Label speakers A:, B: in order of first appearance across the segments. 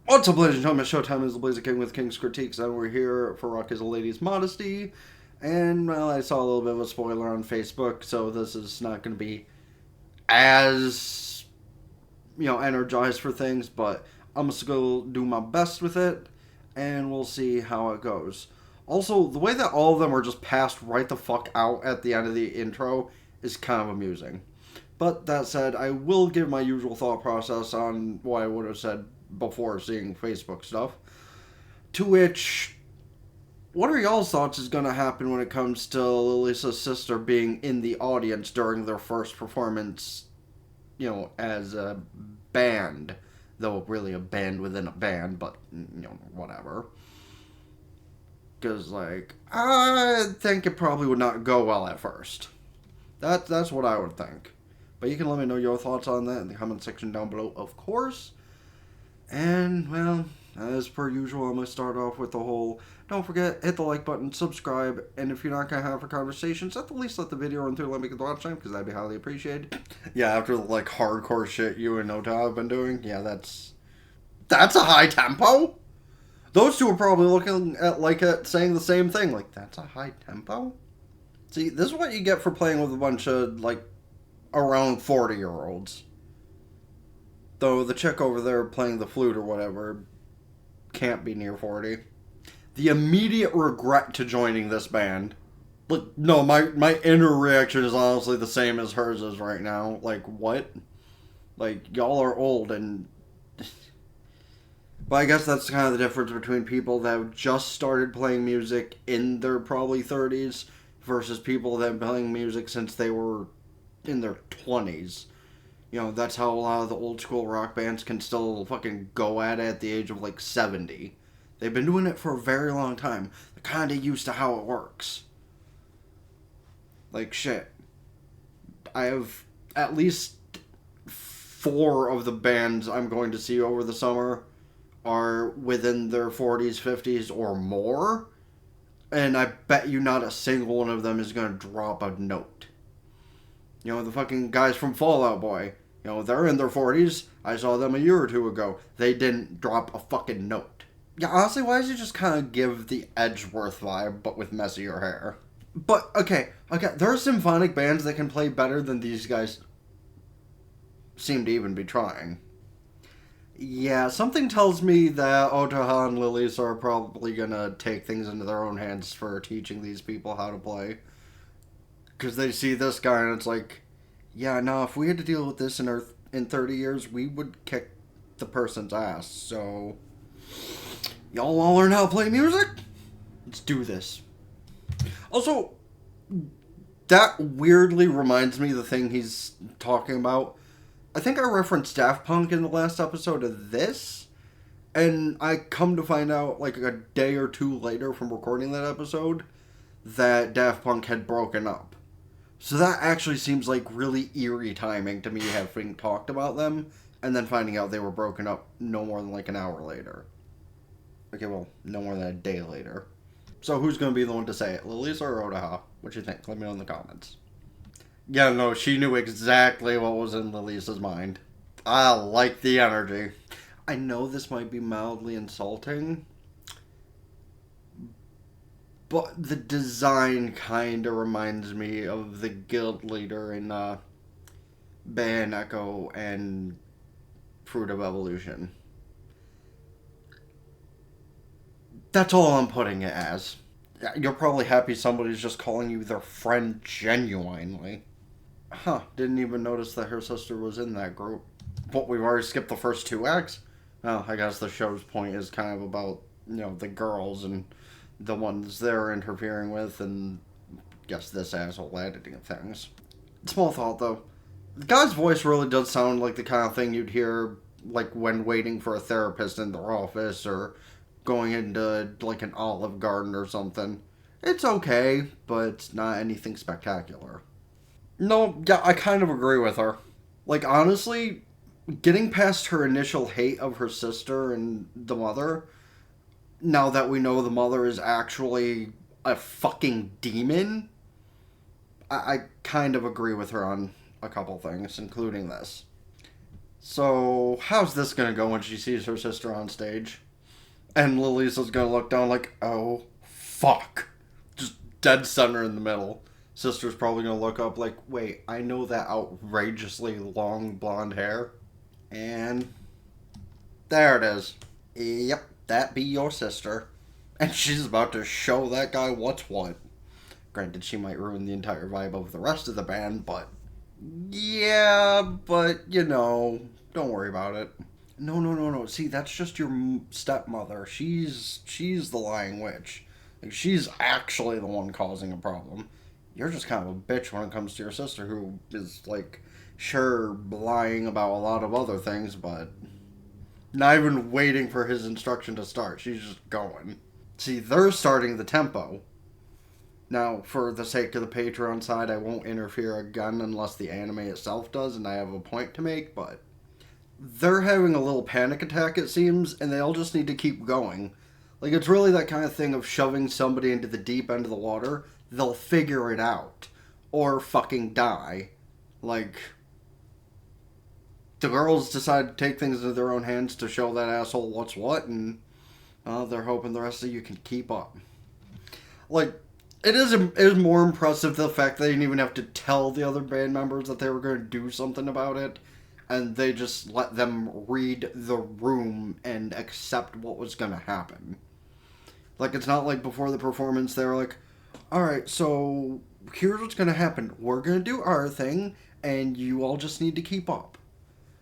A: What's up, ladies and gentlemen? Showtime is the Blazer King with King's Critiques, and we're here for Rock is a Lady's Modesty. And, well, I saw a little bit of a spoiler on Facebook, so this is not going to be as, energized for things, but I'm just going to do my best with it, and we'll see how it goes. Also, the way that all of them are just passed right the fuck out at the end of the intro is kind of amusing. But that said, I will give my usual thought process on what I would have said before seeing Facebook stuff. To which, what are y'all's thoughts is going to happen when it comes to Lisa's sister being in the audience during their first performance, as a band? Though really a band within a band, but, whatever. Because, I think it probably would not go well at first. That's what I would think. But you can let me know your thoughts on that in the comment section down below, of course. And, well, as per usual, I'm going to start off with the whole, don't forget, hit the like button, subscribe, and if you're not going to have a conversation, at the least let the video run through, let me get the watch time, because that'd be highly appreciated. Yeah, after the, hardcore shit you and Ota have been doing, yeah, that's a high tempo? Those two are probably looking at saying the same thing, that's a high tempo? See, this is what you get for playing with a bunch of, around 40-year-olds. Though the chick over there playing the flute or whatever can't be near 40. The immediate regret to joining this band. No, my inner reaction is honestly the same as hers is right now. What? Y'all are old and... But I guess that's kind of the difference between people that have just started playing music in their probably 30s versus people that have been playing music since they were in their 20s. That's how a lot of the old school rock bands can still fucking go at it at the age of 70. They've been doing it for a very long time. They're kind of used to how it works. Shit. I have at least 4 of the bands I'm going to see over the summer are within their 40s, 50s, or more. And I bet you not a single one of them is going to drop a note. The fucking guys from Fall Out Boy. They're in their 40s. I saw them a year or two ago. They didn't drop a fucking note. Yeah, honestly, why does it just kind of give the Edgeworth vibe, but with messier hair? But, okay, there are symphonic bands that can play better than these guys seem to even be trying. Yeah, something tells me that Otaha and Lilies are probably gonna take things into their own hands for teaching these people how to play. Because they see this guy and it's yeah, no, if we had to deal with this in 30 years, we would kick the person's ass. So, y'all want to learn how to play music? Let's do this. Also, that weirdly reminds me of the thing he's talking about. I think I referenced Daft Punk in the last episode of this. And I come to find out, a day or two later from recording that episode, that Daft Punk had broken up. So that actually seems like really eerie timing to me, having talked about them and then finding out they were broken up no more than an hour later. Okay, well, no more than a day later. So who's going to be the one to say it? Lilies or Otaha? What you think? Let me know in the comments. Yeah, no, she knew exactly what was in Lilisa's mind. I like the energy. I know this might be mildly insulting, but the design kind of reminds me of the guild leader in Ban Echo and Fruit of Evolution. That's all I'm putting it as. You're probably happy somebody's just calling you their friend genuinely. Huh, didn't even notice that her sister was in that group. But we've already skipped the first 2 acts? Well, I guess the show's point is kind of about, the girls and the ones they're interfering with, and I guess this asshole editing things. Small thought, though. The guy's voice really does sound like the kind of thing you'd hear, when waiting for a therapist in their office, or going into, an Olive Garden or something. It's okay, but it's not anything spectacular. No, yeah, I kind of agree with her. Honestly, getting past her initial hate of her sister and the mother, now that we know the mother is actually a fucking demon, I kind of agree with her on a couple things, including this. So, how's this gonna go when she sees her sister on stage? And Lisa's gonna look down like, oh, fuck. Just dead center in the middle. Sister's probably gonna look up like, wait, I know that outrageously long blonde hair. And there it is. Yep, that be your sister. And she's about to show that guy what's what. Granted, she might ruin the entire vibe of the rest of the band, but... yeah, but, you know, don't worry about it. No. See, that's just your stepmother. She's the lying witch. Like, she's actually the one causing a problem. You're just kind of a bitch when it comes to your sister, who is, like, sure, lying about a lot of other things, but not even waiting for his instruction to start. She's just going. See, they're starting the tempo. Now, for the sake of the Patreon side, I won't interfere again unless the anime itself does, and I have a point to make, but they're having a little panic attack, it seems, and they all just need to keep going. Like, it's really that kind of thing of shoving somebody into the deep end of the water. They'll figure it out. Or fucking die. Like, the girls decide to take things into their own hands to show that asshole what's what, and they're hoping the rest of you can keep up. Like, it is more impressive the fact they didn't even have to tell the other band members that they were going to do something about it, and they just let them read the room and accept what was going to happen. Like, it's not like before the performance they were like, alright, so here's what's going to happen. We're going to do our thing, and you all just need to keep up.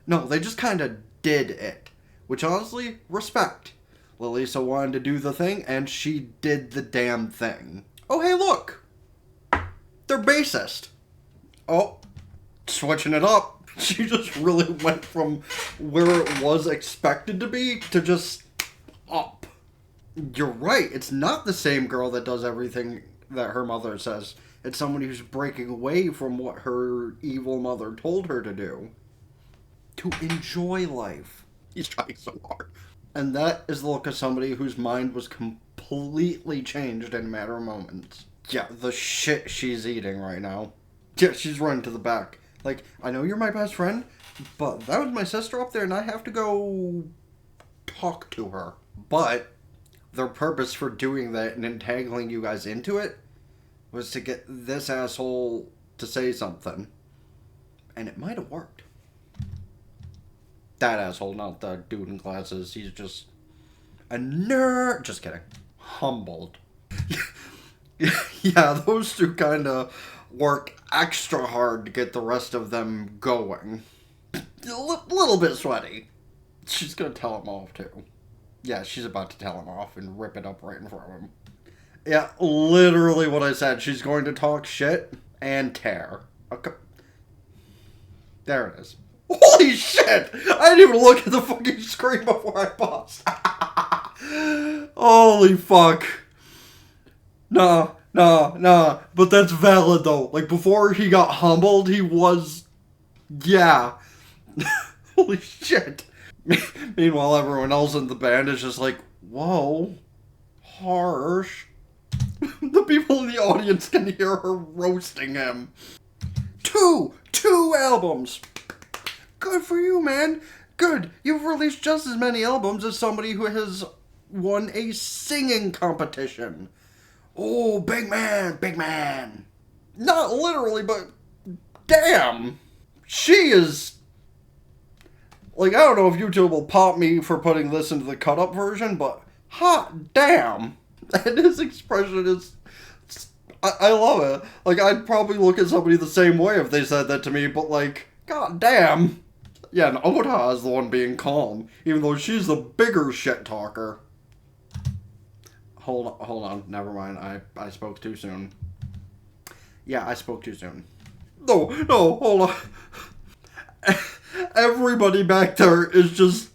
A: No, they just kind of did it. Which, honestly, respect. Lisa wanted to do the thing, and she did the damn thing. Oh, hey, look! They're bassist. Oh, switching it up. She just really went from where it was expected to be to just up. You're right, it's not the same girl that does everything that her mother says. It's somebody who's breaking away from what her evil mother told her to do. To enjoy life. He's trying so hard. And that is the look of somebody whose mind was completely changed in a matter of moments. Yeah, the shit she's eating right now. Yeah, she's running to the back. Like, I know you're my best friend, but that was my sister up there and I have to go talk to her. But their purpose for doing that and entangling you guys into it was to get this asshole to say something. And it might have worked. That asshole, not the dude in glasses. He's just a nerd. Just kidding. Humbled. Yeah, those two kind of work extra hard to get the rest of them going. A little bit sweaty. She's gonna tell him off, too. Yeah, she's about to tell him off and rip it up right in front of him. Yeah, literally what I said. She's going to talk shit and tear. Okay. There it is. Holy shit! I didn't even look at the fucking screen before I paused. Holy fuck. Nah. But that's valid though. Like, before he got humbled, he was... yeah. Holy shit. Meanwhile, everyone else in the band is just like, whoa. Harsh. The people in the audience can hear her roasting him. Two albums. Good for you, man. Good. You've released just as many albums as somebody who has won a singing competition. Oh, big man. Not literally, but damn. She is... like, I don't know if YouTube will pop me for putting this into the cut-up version, but hot damn. And his expression is... I love it. Like, I'd probably look at somebody the same way if they said that to me, but like, god damn. Yeah, and Ota is the one being calm, even though she's the bigger shit talker. Hold on, never mind, I spoke too soon. Yeah, I spoke too soon. No, hold on. Everybody back there is just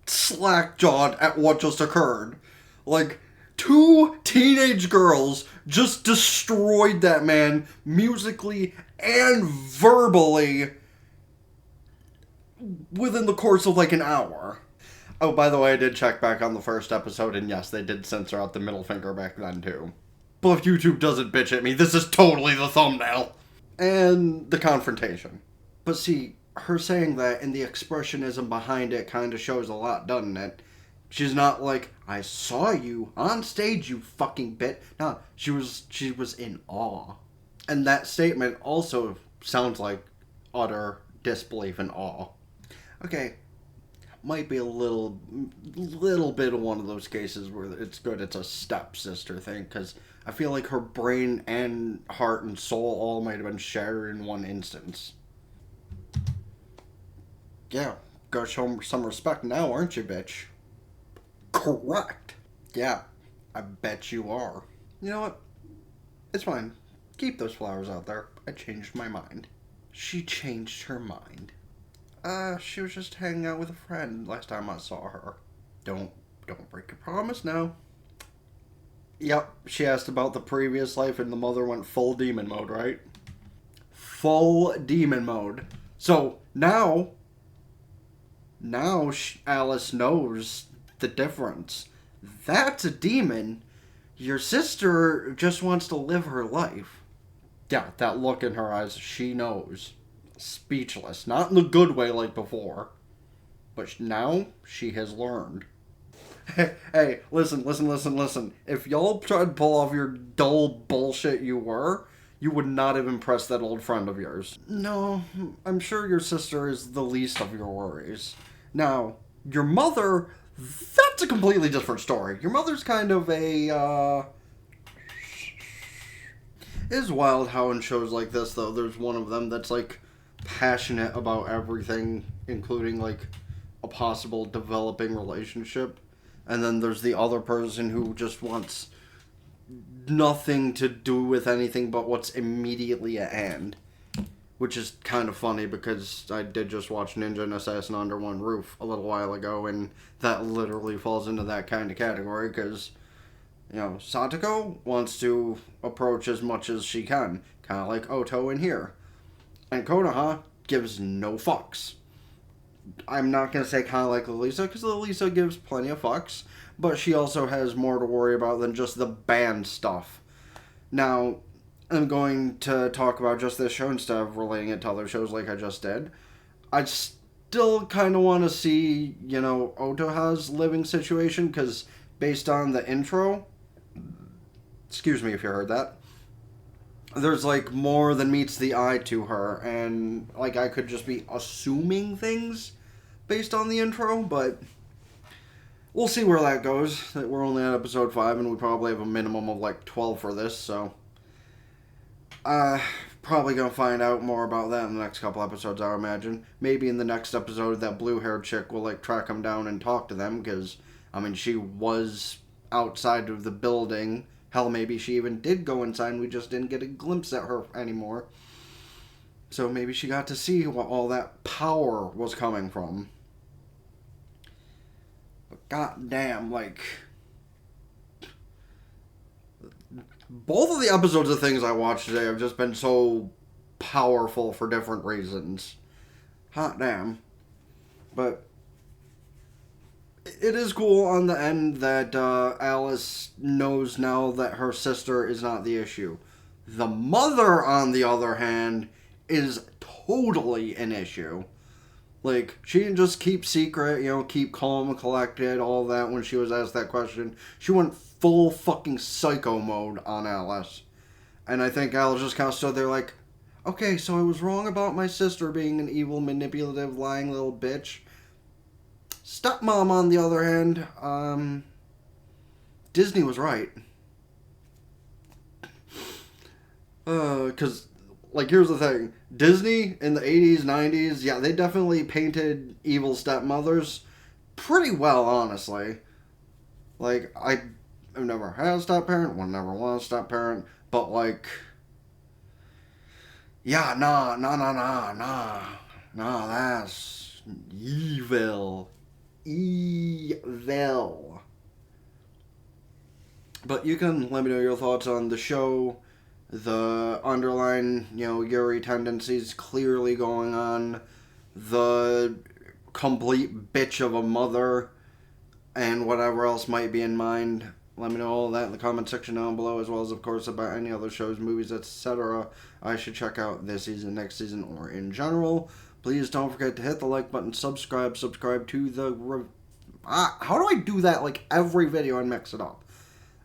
A: slack-jawed at what just occurred. Like, 2 teenage girls just destroyed that man musically and verbally within the course of like an hour. Oh, by the way, I did check back on the first episode, and yes, they did censor out the middle finger back then too. But if YouTube doesn't bitch at me, this is totally the thumbnail. And the confrontation. But see, her saying that and the expressionism behind it kind of shows a lot, doesn't it? She's not like, I saw you on stage, you fucking bit. No, she was in awe. And that statement also sounds like utter disbelief and awe. Okay, might be a little bit of one of those cases where it's good it's a stepsister thing, because I feel like her brain and heart and soul all might have been shattered in one instance. Yeah, gotta show him some respect now, aren't you, bitch? Correct. Yeah, I bet you are. You know what? It's fine. Keep those flowers out there. I changed my mind. She changed her mind. She was just hanging out with a friend last time I saw her. Don't break your promise now. Yep, she asked about the previous life and the mother went full demon mode, right? Full demon mode. So now Alice knows the difference. That's a demon. Your sister just wants to live her life. Yeah, that look in her eyes, she knows. Speechless. Not in the good way like before. But now she has learned. Hey, listen. If y'all tried to pull off your dull bullshit you would not have impressed that old friend of yours. No, I'm sure your sister is the least of your worries. Now, your mother, that's a completely different story. Your mother's kind of a, It is wild how in shows like this, though, there's one of them that's, like, passionate about everything, including, like, a possible developing relationship. And then there's the other person who just wants nothing to do with anything but what's immediately at hand. Which is kind of funny because I did just watch Ninja and Assassin Under One Roof a little while ago, and that literally falls into that kind of category because, you know, Satoko wants to approach as much as she can, kind of like Oto in here. And Konoha gives no fucks. I'm not going to say kind of like Lisa, because Lisa gives plenty of fucks, but she also has more to worry about than just the band stuff. Now, I'm going to talk about just this show instead of relating it to other shows like I just did. I still kind of want to see, you know, Otoha's living situation, because based on the intro, excuse me if you heard that, there's, like, more than meets the eye to her, and, like, I could just be assuming things based on the intro, but we'll see where that goes. We're only at episode 5, and we probably have a minimum of, like, 12 for this, so probably gonna find out more about that in the next couple episodes, I would imagine. Maybe in the next episode, that blue-haired chick will, like, track him down and talk to them, because, I mean, she was outside of the building. Hell, maybe she even did go inside and we just didn't get a glimpse at her anymore. So maybe she got to see what all that power was coming from. But goddamn, like, both of the episodes of things I watched today have just been so powerful for different reasons. Hot damn. But it is cool on the end that Alice knows now that her sister is not the issue. The mother, on the other hand, is totally an issue. Like, she didn't just keep secret, you know, keep calm and collected, all that when she was asked that question. She went full fucking psycho mode on Alice. And I think Alice just kind of stood there like, okay, so I was wrong about my sister being an evil, manipulative, lying little bitch. Stepmom, on the other hand, Disney was right. Because, like, here's the thing. Disney in the 80s, 90s, yeah, they definitely painted evil stepmothers pretty well, honestly. Like, I've never had a step-parent, will never want a step-parent, but, like, yeah, nah, that's evil. Evil. But you can let me know your thoughts on the show, the underlying, you know, Yuri tendencies clearly going on, the complete bitch of a mother, and whatever else might be in mind. Let me know all that in the comment section down below, as well as, of course, about any other shows, movies, etc. I should check out this season, next season, or in general. Please don't forget to hit the like button, subscribe to the... how do I do that like every video and mix it up?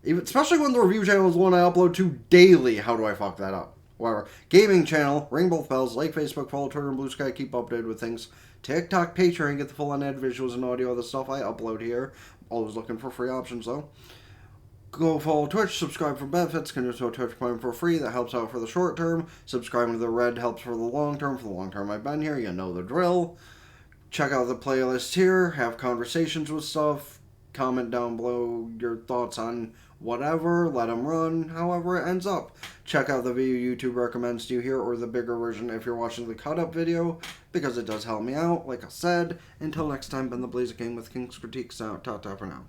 A: Even, especially when the review channel is one I upload to daily. How do I fuck that up? Whatever. Gaming channel, ring both bells, like Facebook, follow Twitter and Blue Sky, keep updated with things. TikTok, Patreon, get the full unedited visuals and audio of the stuff I upload here. Always looking for free options though. Go follow Twitch, subscribe for benefits, can do so Twitch Prime for free, that helps out for the short term. Subscribing to the red helps for the long term. For the long term I've been here, you know the drill. Check out the playlist here, have conversations with stuff, comment down below your thoughts on whatever, let them run, however it ends up. Check out the video YouTube recommends to you here, or the bigger version if you're watching the cut-up video, because it does help me out, like I said. Until next time, been the Blazer King with King's Critique. Out. Ta-ta for now.